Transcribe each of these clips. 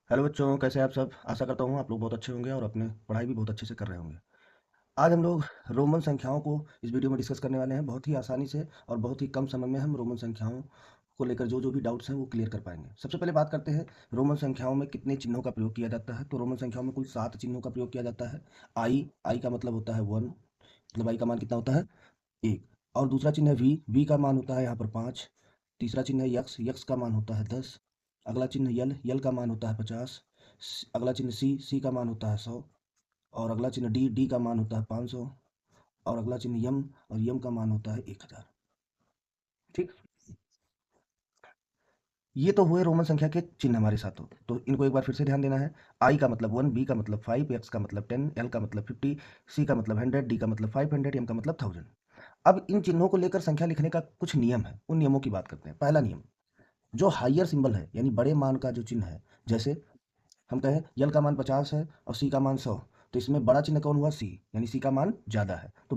Hello बच्चों, कैसे हैं आप सब। आशा करता हूँ आप लोग बहुत अच्छे होंगे और अपने पढ़ाई भी बहुत अच्छे से कर रहे होंगे। आज हम लोग रोमन संख्याओं को इस वीडियो में डिस्कस करने वाले हैं। बहुत ही आसानी से और बहुत ही कम समय में हम रोमन संख्याओं को लेकर जो जो भी डाउट्स हैं वो क्लियर कर पाएंगे। सबसे पहले बात करते हैं रोमन संख्याओं में कितने चिन्हों का प्रयोग किया जाता है। तो रोमन संख्याओं में कुल 7 चिन्हों का प्रयोग किया जाता है। आई का मतलब होता है 1, मतलब आई का मान कितना होता है 1। और दूसरा चिन्ह है वी का मान होता है यहाँ पर 5। तीसरा चिन्ह है यक्स का मान होता है 10। अगला चिन्ह यल का मान होता है 50। अगला चिन्ह सी का मान होता है 100। और अगला चिन्ह डी का मान होता है 500। और अगला चिन्ह यम, और यम का मान होता है 1000। ठीक। ये तो हुए रोमन संख्या के चिन्ह हमारे साथ हो, तो इनको एक बार फिर से ध्यान देना है। आई का मतलब 1, बी का मतलब 5, एक्स का मतलब 10, एल का मतलब 50, सी का मतलब 100, डी का मतलब 500, एम का मतलब 1000। अब इन चिन्हों को लेकर संख्या लिखने का कुछ नियम है, उन नियमों की बात करते हैं। पहला नियम, जो हाइयर सिंबल है यानी बड़े मान का जो चिन्ह है, जैसे हम कहें यल का मान 50 है और सी का मान 100, तो इसमें बड़ा चिन्ह कौन हुआ सी, यानी सी का मान ज़्यादा है। तो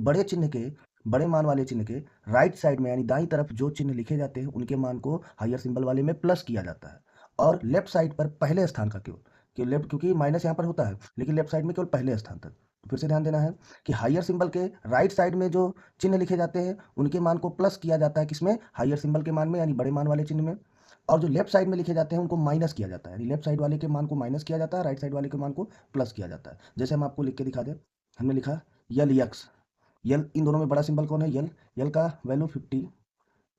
बड़े मान वाले चिन्ह के राइट साइड में यानी दाईं तरफ जो चिन्ह लिखे जाते हैं उनके मान को हाइयर सिंबल वाले में प्लस किया जाता है। और लेफ्ट साइड पर पहले स्थान का केवल कि लेफ्ट, क्योंकि माइनस यहाँ पर होता है लेकिन लेफ्ट साइड में केवल पहले स्थान तक। तो फिर से ध्यान देना है कि हाइयर सिंबल के राइट साइड में जो चिन्ह लिखे जाते हैं उनके मान को प्लस किया जाता है किसमें, हाइयर सिंबल के मान में यानी बड़े मान वाले चिन्ह में। और जो लेफ्ट साइड में लिखे जाते हैं उनको माइनस किया जाता है, यानी लेफ्ट साइड वाले के मान को माइनस किया जाता है, राइट साइड वाले के मान को प्लस किया जाता है। जैसे हम आपको लिख के दिखा दें, हमने लिखा यल यक्स। यल, इन दोनों में बड़ा सिंबल कौन है, यल। यल का वैल्यू 50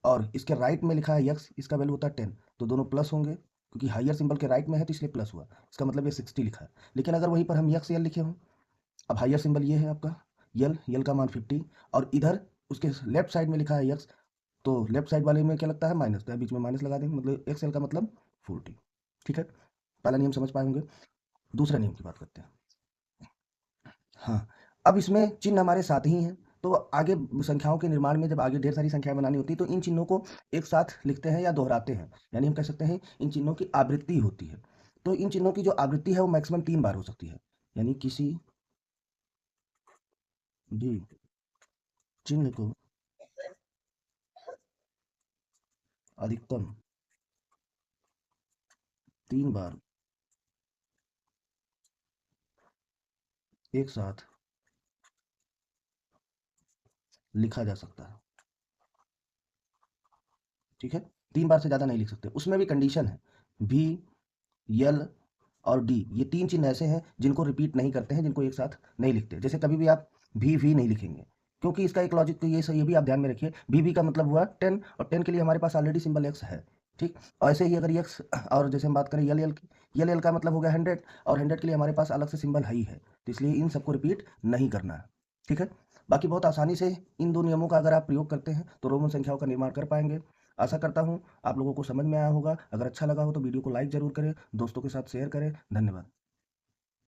और इसके राइट में लिखा है यक्स, इसका वैल्यू होता है 10। तो दोनों प्लस होंगे क्योंकि हाइयर सिंबल के राइट में है तो इसलिए प्लस हुआ। इसका मतलब ये 60 लिखा है। लेकिन अगर वहीं पर हम यक्स यल लिखे हों, अब हाइयर सिंबल ये है आपका यल, यल का मान 50 और इधर उसके लेफ्ट साइड में लिखा है यक्स, तो लेफ्ट साइड वाले में क्या लगता है माइनस, तो बीच में माइनस लगा देंगे, मतलब एक्सएल का मतलब 40। ठीक है, पहला नियम समझ पाए होंगे। दूसरे नियम की बात करते हैं। हाँ, अब इसमें चिन्ह हमारे साथ ही हैं, तो आगे संख्याओं के निर्माण में जब आगे ढेर सारी संख्याएं बनानी होती है तो इन चिन्हों को एक साथ लिखते हैं या दोहराते हैं, यानी हम कह सकते हैं इन चिन्हों की आवृत्ति होती है। तो इन चिन्हों की जो आवृत्ति है वो मैक्सिमम 3 बार हो सकती है, यानी किसी भी चिन्ह को अधिकतम 3 बार एक साथ लिखा जा सकता है। ठीक है, 3 बार से ज़्यादा नहीं लिख सकते। उसमें भी कंडीशन है, भी, यल और डी, ये 3 चिन्ह ऐसे हैं जिनको रिपीट नहीं करते हैं, जिनको एक साथ नहीं लिखते। जैसे कभी भी आप भी नहीं लिखेंगे, क्योंकि इसका एक लॉजिक तो ये भी आप ध्यान में रखिए, भी का मतलब हुआ 10 और 10 के लिए हमारे पास ऑलरेडी सिंबल एक्स है। ठीक, और ऐसे ही अगर यक्स, और जैसे हम बात करें यल यल की, यल का मतलब हो गया 100 और 100 के लिए हमारे पास अलग से सिंबल है ही है, तो इसलिए इन सबको रिपीट नहीं करना है। ठीक है, बाकी बहुत आसानी से इन दो नियमों का अगर आप प्रयोग करते हैं तो रोमन संख्याओं का निर्माण कर पाएंगे। आशा करता हूँ आप लोगों को समझ में आया होगा। अगर अच्छा लगा हो तो वीडियो को लाइक ज़रूर करें, दोस्तों के साथ शेयर करें। धन्यवाद।